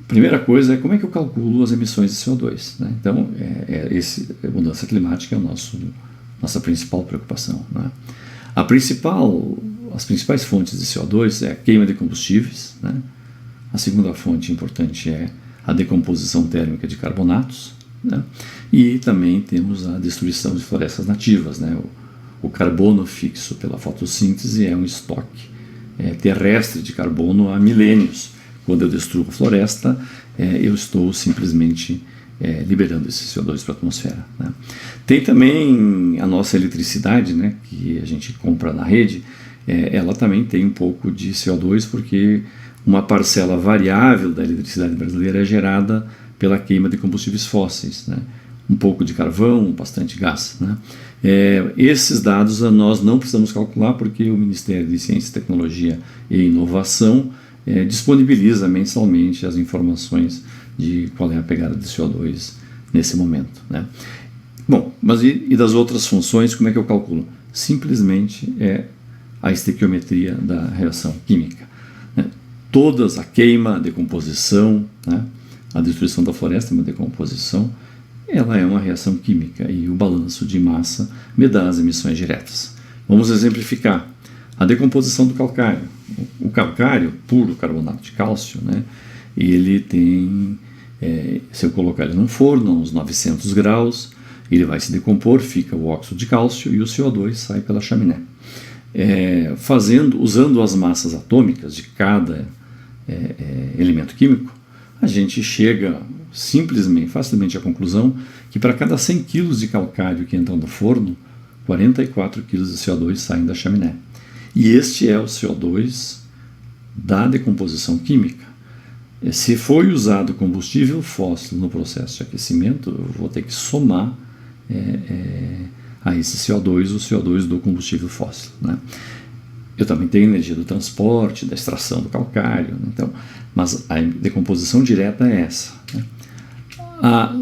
Primeira coisa é como é que eu calculo as emissões de CO2, né? Então, a mudança climática é nossa principal preocupação, né? As principais fontes de CO2 é a queima de combustíveis, né? A segunda fonte importante é a decomposição térmica de carbonatos, né? E também temos a destruição de florestas nativas, né? O carbono fixo pela fotossíntese é um estoque terrestre de carbono há milênios. Quando eu destruo a floresta, eu estou simplesmente liberando esse CO2 para a atmosfera, né? Tem também a nossa eletricidade, né, que a gente compra na rede, ela também tem um pouco de CO2, porque uma parcela variável da eletricidade brasileira é gerada pela queima de combustíveis fósseis, né? Um pouco de carvão, bastante gás, né? Esses dados nós não precisamos calcular, porque o Ministério de Ciência, Tecnologia e Inovação disponibiliza mensalmente as informações de qual é a pegada de CO2 nesse momento, né? Bom, mas e das outras funções, como é que eu calculo? Simplesmente a estequiometria da reação química, né? A queima, a decomposição, né? A destruição da floresta é uma decomposição, ela é uma reação química, e o balanço de massa me dá as emissões diretas. Vamos exemplificar. A decomposição do calcário. O calcário, puro carbonato de cálcio, né? Ele tem, se eu colocar ele num forno a uns 900 graus, ele vai se decompor, fica o óxido de cálcio e o CO2 sai pela chaminé. Usando as massas atômicas de cada elemento químico, a gente chega facilmente à conclusão que para cada 100 kg de calcário que entram no forno, 44 kg de CO2 saem da chaminé. E este é o CO2 da decomposição química. Se foi usado combustível fóssil no processo de aquecimento, eu vou ter que somar a esse CO2 o CO2 do combustível fóssil, né? Eu também tenho energia do transporte, da extração do calcário, né? Então, mas a decomposição direta é essa, né? A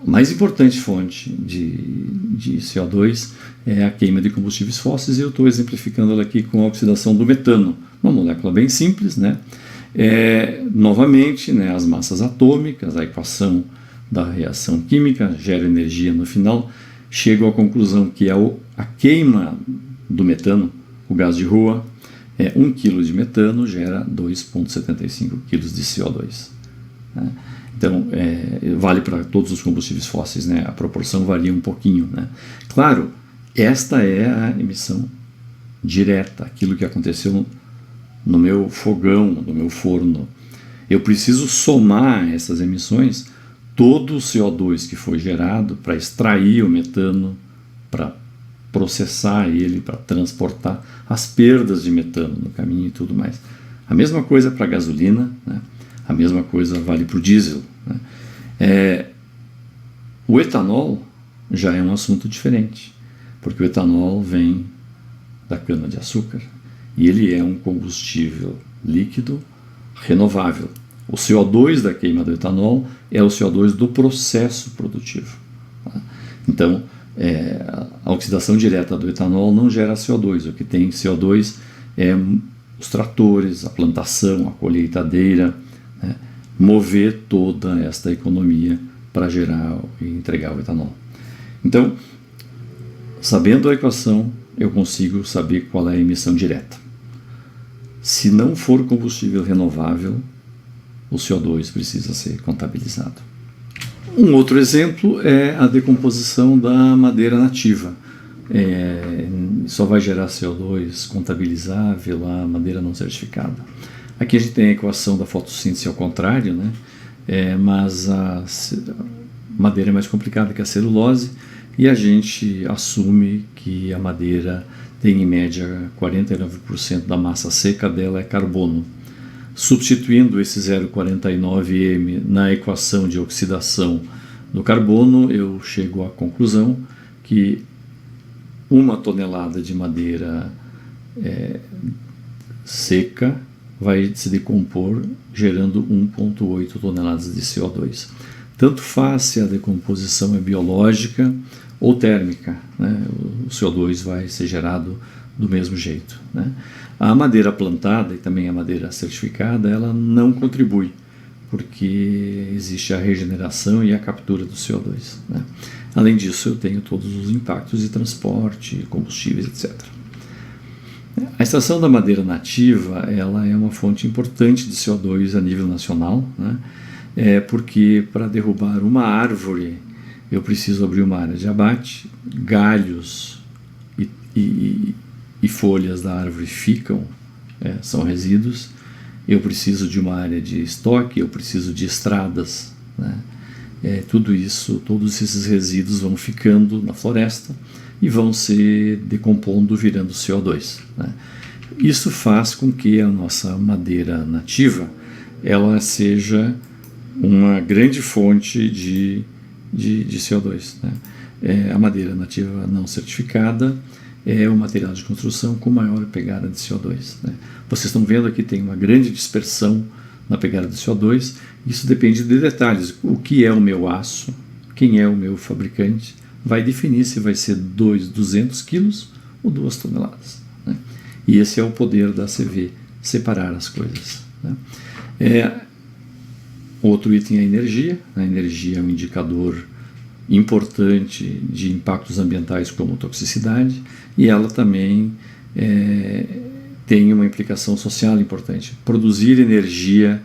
mais importante fonte de CO2 é a queima de combustíveis fósseis, e eu estou exemplificando ela aqui com a oxidação do metano, uma molécula bem simples, né? Novamente, né, as massas atômicas, a equação da reação química gera energia no final. Chego à conclusão que a queima do metano, o gás de rua, 1 kg de metano gera 2,75 kg de CO2, né? Então, vale para todos os combustíveis fósseis, né? A proporção varia um pouquinho, né? Claro, esta é a emissão direta, aquilo que aconteceu no meu fogão, no meu forno. Eu preciso somar essas emissões, todo o CO2 que foi gerado para extrair o metano, para processar ele, para transportar as perdas de metano no caminho e tudo mais. A mesma coisa para a gasolina, né? A mesma coisa vale para o diesel, né? O etanol já é um assunto diferente, porque o etanol vem da cana-de-açúcar e ele é um combustível líquido renovável. O CO2 da queima do etanol é o CO2 do processo produtivo, tá? Então, a oxidação direta do etanol não gera CO2. O que tem CO2 é os tratores, a plantação, a colheitadeira, né? Mover toda esta economia para gerar e entregar o etanol. Então, sabendo a equação, eu consigo saber qual é a emissão direta. Se não for combustível renovável, o CO2 precisa ser contabilizado. Um outro exemplo é a decomposição da madeira nativa. Só vai gerar CO2 contabilizável a madeira não certificada. Aqui a gente tem a equação da fotossíntese ao contrário, né? Mas a madeira é mais complicada que a celulose, e a gente assume que a madeira tem em média 49% da massa seca dela é carbono. Substituindo esse 0,49 m na equação de oxidação do carbono, eu chego à conclusão que 1 tonelada de madeira seca vai se decompor gerando 1,8 toneladas de CO2. Tanto faz se a decomposição é biológica ou térmica, né? O CO2 vai ser gerado do mesmo jeito, né? A madeira plantada e também a madeira certificada, ela não contribui, porque existe a regeneração e a captura do CO2, né? Além disso, eu tenho todos os impactos de transporte, combustíveis, etc. A extração da madeira nativa, ela é uma fonte importante de CO2 a nível nacional, né? Porque para derrubar uma árvore eu preciso abrir uma área de abate, galhos e folhas da árvore ficam, são resíduos. Eu preciso de uma área de estoque, eu preciso de estradas, né? Tudo isso, todos esses resíduos vão ficando na floresta e vão se decompondo, virando CO2, né? Isso faz com que a nossa madeira nativa ela seja uma grande fonte de CO2, né? A madeira nativa não certificada é o material de construção com maior pegada de CO2, né? Vocês estão vendo aqui tem uma grande dispersão na pegada de CO2. Isso depende de detalhes. O que é o meu aço, quem é o meu fabricante, vai definir se vai ser 200 quilos ou 2 toneladas, né? E esse é o poder da ACV, separar as coisas, né? Outro item é a energia. A energia é um indicador importante de impactos ambientais como toxicidade, e ela também tem uma implicação social importante. Produzir energia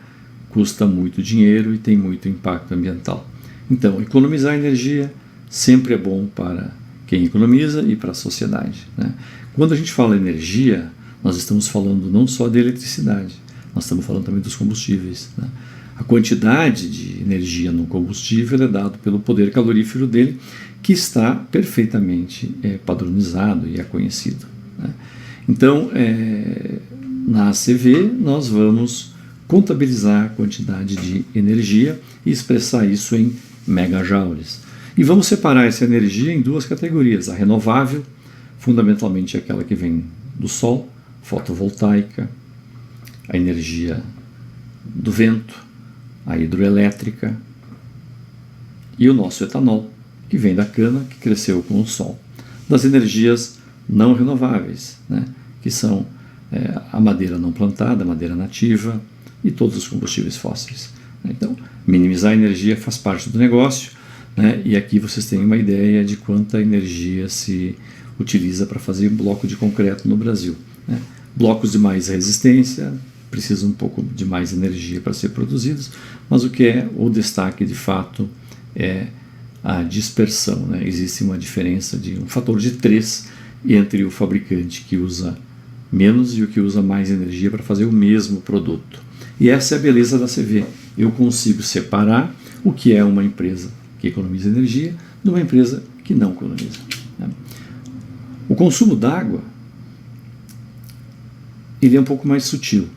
custa muito dinheiro e tem muito impacto ambiental. Então, economizar energia sempre é bom para quem economiza e para a sociedade, né? Quando a gente fala energia, nós estamos falando não só de eletricidade, nós estamos falando também dos combustíveis, né? A quantidade de energia no combustível é dado pelo poder calorífero dele, que está perfeitamente padronizado e é conhecido, né? Então, na ACV, nós vamos contabilizar a quantidade de energia e expressar isso em megajoules. E vamos separar essa energia em duas categorias: a renovável, fundamentalmente aquela que vem do sol, fotovoltaica, a energia do vento, a hidroelétrica e o nosso etanol, que vem da cana, que cresceu com o sol. Das energias não renováveis, né, que são a madeira não plantada, a madeira nativa e todos os combustíveis fósseis. Então, minimizar a energia faz parte do negócio, né, e aqui vocês têm uma ideia de quanta energia se utiliza para fazer bloco de concreto no Brasil, né? Blocos de mais resistência precisam um pouco de mais energia para ser produzidos, mas o que é o destaque de fato é a dispersão, né? Existe uma diferença de um fator de 3 entre o fabricante que usa menos e o que usa mais energia para fazer o mesmo produto. E essa é a beleza da ACV. Eu consigo separar o que é uma empresa que economiza energia de uma empresa que não economiza, né? O consumo d'água ele é um pouco mais sutil,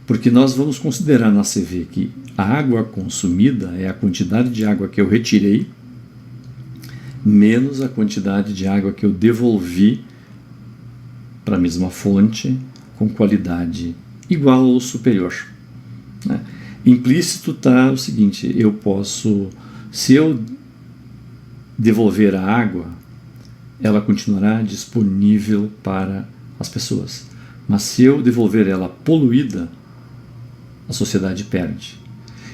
porque nós vamos considerar na ACV que a água consumida é a quantidade de água que eu retirei menos a quantidade de água que eu devolvi para a mesma fonte com qualidade igual ou superior, né? Implícito está o seguinte: eu posso, se eu devolver a água, ela continuará disponível para as pessoas, mas se eu devolver ela poluída, a sociedade perde.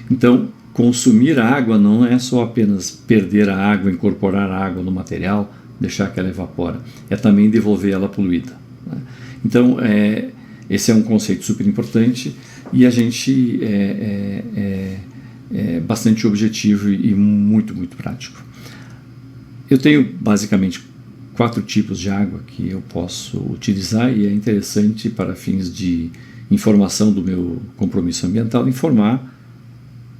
Então, consumir a água não é só apenas perder a água, incorporar a água no material, deixar que ela evapora, é também devolver ela poluída, né? Então, esse é um conceito super importante e a gente é bastante objetivo e muito, muito prático. Eu tenho basicamente 4 tipos de água que eu posso utilizar e é interessante para fins de informação do meu compromisso ambiental informar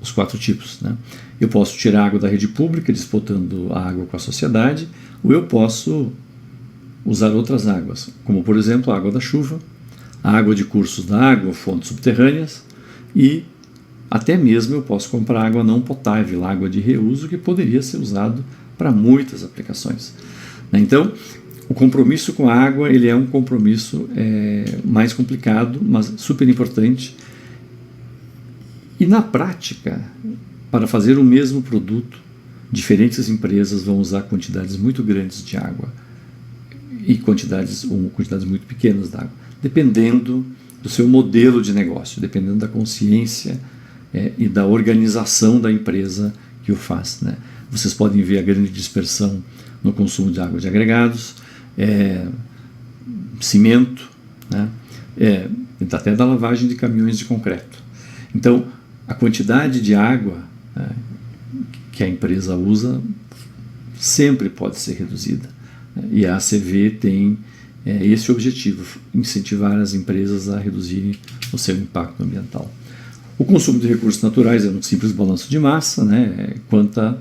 os 4 tipos, né? Eu posso tirar água da rede pública disputando a água com a sociedade, ou eu posso usar outras águas, como por exemplo a água da chuva, a água de cursos da água, fontes subterrâneas, e até mesmo eu posso comprar água não potável, água de reuso, que poderia ser usado para muitas aplicações, né? Então, o compromisso com a água ele é um compromisso mais complicado, mas super importante. E na prática, para fazer o mesmo produto, diferentes empresas vão usar quantidades muito grandes de água e quantidades muito pequenas de água, dependendo do seu modelo de negócio, dependendo da consciência e da organização da empresa que o faz, né? Vocês podem ver a grande dispersão no consumo de água de agregados, cimento, né? Até da lavagem de caminhões de concreto. Então, a quantidade de água, né, que a empresa usa sempre pode ser reduzida, né? E a ACV tem esse objetivo, incentivar as empresas a reduzirem o seu impacto ambiental. O consumo de recursos naturais é um simples balanço de massa, né? Quanta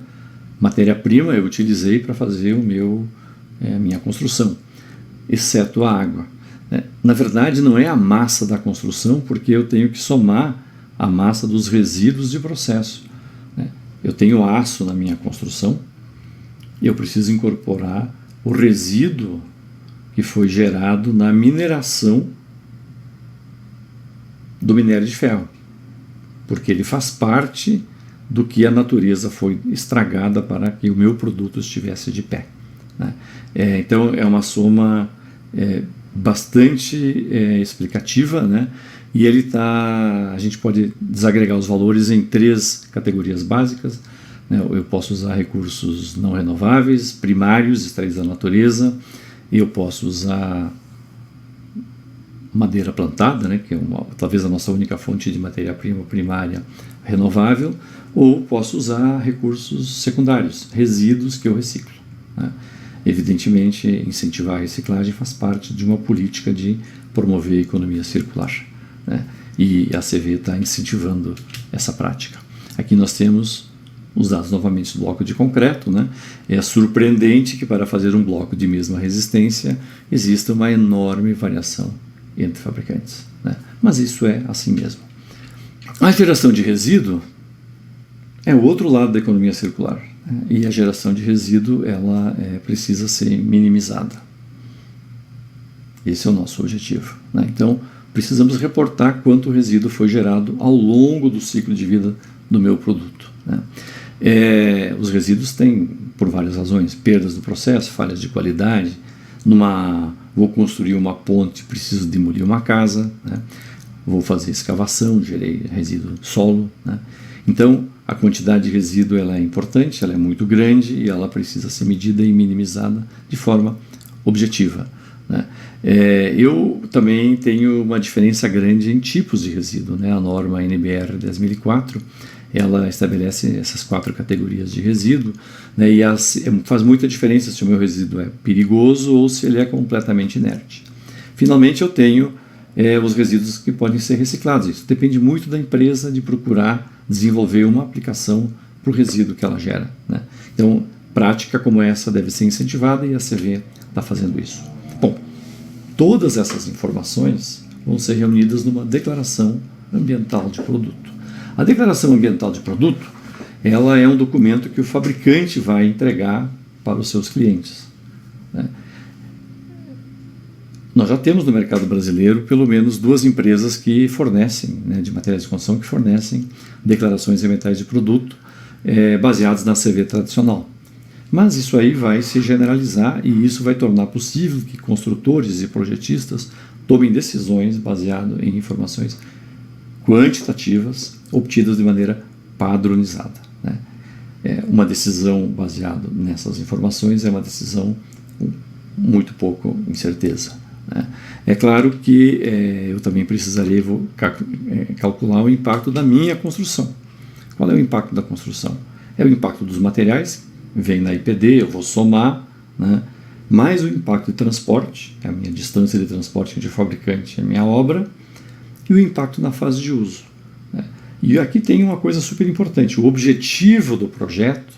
matéria-prima eu utilizei para fazer a minha construção, exceto a água, né? Na verdade, não é a massa da construção, porque eu tenho que somar a massa dos resíduos de processo, né? Eu tenho aço na minha construção e eu preciso incorporar o resíduo que foi gerado na mineração do minério de ferro, porque ele faz parte do que a natureza foi estragada para que o meu produto estivesse de pé, né? Então é uma soma bastante explicativa, né? E a gente pode desagregar os valores em 3 categorias básicas, né? Eu posso usar recursos não renováveis, primários, extraídos da natureza, e eu posso usar madeira plantada, né, que é talvez a nossa única fonte de matéria-prima primária renovável, ou posso usar recursos secundários, resíduos que eu reciclo, né? Evidentemente, incentivar a reciclagem faz parte de uma política de promover a economia circular, né? E a ACV está incentivando essa prática. Aqui nós temos os dados novamente do bloco de concreto, né? É surpreendente que para fazer um bloco de mesma resistência exista uma enorme variação entre fabricantes, né? Mas isso é assim mesmo. A geração de resíduo é o outro lado da economia circular, né? E a geração de resíduo ela precisa ser minimizada. Esse é o nosso objetivo, né? Então precisamos reportar quanto resíduo foi gerado ao longo do ciclo de vida do meu produto, né? Os resíduos têm, por várias razões, perdas do processo, falhas de qualidade. Vou construir uma ponte, preciso demolir uma casa, né? Vou fazer escavação, gerei resíduo solo, né? Então a quantidade de resíduo ela é importante, ela é muito grande e ela precisa ser medida e minimizada de forma objetiva, né? Eu também tenho uma diferença grande em tipos de resíduo, né? A norma NBR 10004 ela estabelece essas 4 categorias de resíduo, né? E faz muita diferença se o meu resíduo é perigoso ou se ele é completamente inerte. Finalmente eu tenho os resíduos que podem ser reciclados. Isso depende muito da empresa de procurar desenvolver uma aplicação para o resíduo que ela gera, né? Então, prática como essa deve ser incentivada e a ACV está fazendo isso. Bom, todas essas informações vão ser reunidas numa declaração ambiental de produto. A declaração ambiental de produto, ela é um documento que o fabricante vai entregar para os seus clientes, né? Nós já temos no mercado brasileiro pelo menos 2 empresas que fornecem, né, de materiais de construção, que fornecem declarações ambientais de produto baseadas na ACV tradicional. Mas isso aí vai se generalizar e isso vai tornar possível que construtores e projetistas tomem decisões baseadas em informações quantitativas obtidas de maneira padronizada, né? Uma decisão baseada nessas informações é uma decisão com muito pouco incerteza, né? É claro que eu também precisaria calcular o impacto da minha construção. Qual é o impacto da construção? É o impacto dos materiais, vem na IPD, eu vou somar, né? Mais o impacto de transporte, a minha distância de transporte de fabricante, a minha obra, e o impacto na fase de uso, né? E aqui tem uma coisa super importante: o objetivo do projeto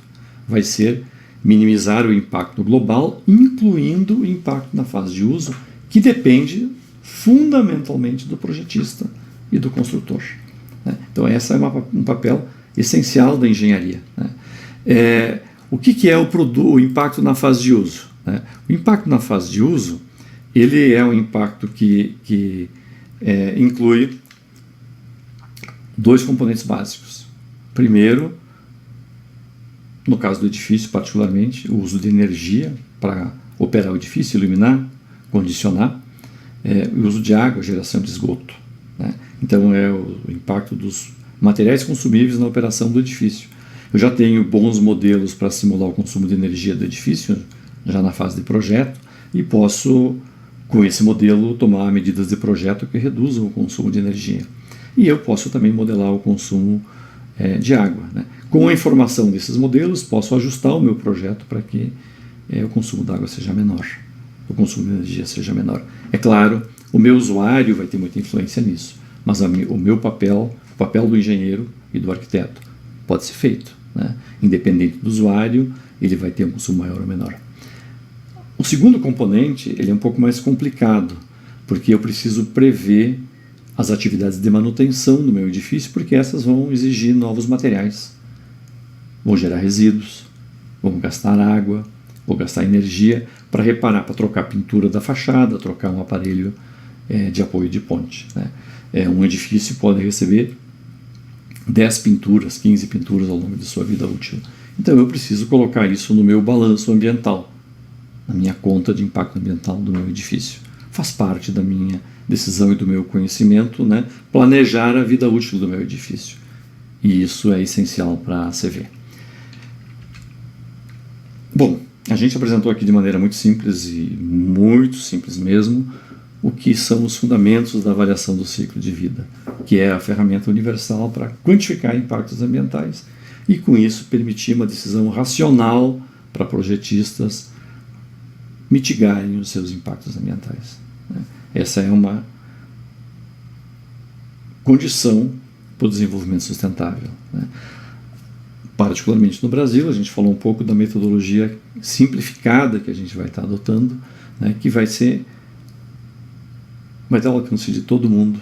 vai ser minimizar o impacto global, incluindo o impacto na fase de uso, que depende fundamentalmente do projetista e do construtor, né? Então esse é um papel essencial da engenharia, né? O que é o impacto na fase de uso, né? O impacto na fase de uso ele é um impacto que inclui 2 componentes básicos. Primeiro, no caso do edifício particularmente, o uso de energia para operar o edifício, iluminar, condicionar, o uso de água, geração de esgoto, né? Então é o impacto dos materiais consumíveis na operação do edifício. Eu já tenho bons modelos para simular o consumo de energia do edifício, já na fase de projeto, e posso, com esse modelo, tomar medidas de projeto que reduzam o consumo de energia. E eu posso também modelar o consumo de água, né? Com a informação desses modelos, posso ajustar o meu projeto para que o consumo de água seja menor, o consumo de energia seja menor. É claro, o meu usuário vai ter muita influência nisso, mas o meu papel, o papel do engenheiro e do arquiteto, pode ser feito, né? Independente do usuário, ele vai ter um consumo maior ou menor. O segundo componente, ele é um pouco mais complicado, porque eu preciso prever as atividades de manutenção do meu edifício, porque essas vão exigir novos materiais, vão gerar resíduos, vão gastar água, vão gastar energia para reparar, para trocar a pintura da fachada, trocar um aparelho de apoio de ponte, né? Um edifício pode receber 10 pinturas, 15 pinturas ao longo de sua vida útil. Então eu preciso colocar isso no meu balanço ambiental, na minha conta de impacto ambiental do meu edifício. Faz parte da minha decisão e do meu conhecimento, né, planejar a vida útil do meu edifício. E isso é essencial para a CV. Bom, a gente apresentou aqui de maneira muito simples e muito simples mesmo o que são os fundamentos da avaliação do ciclo de vida, que é a ferramenta universal para quantificar impactos ambientais e, com isso, permitir uma decisão racional para projetistas mitigarem os seus impactos ambientais. Essa é uma condição para o desenvolvimento sustentável, né? Particularmente no Brasil, a gente falou um pouco da metodologia simplificada que a gente vai estar adotando, né, que vai ter ao alcance de todo mundo,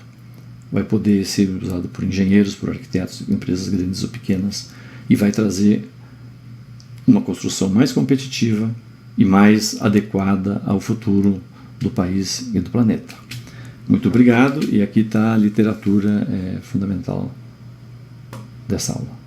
vai poder ser usado por engenheiros, por arquitetos, empresas grandes ou pequenas, e vai trazer uma construção mais competitiva e mais adequada ao futuro do país e do planeta. Muito obrigado, e aqui está a literatura fundamental dessa aula.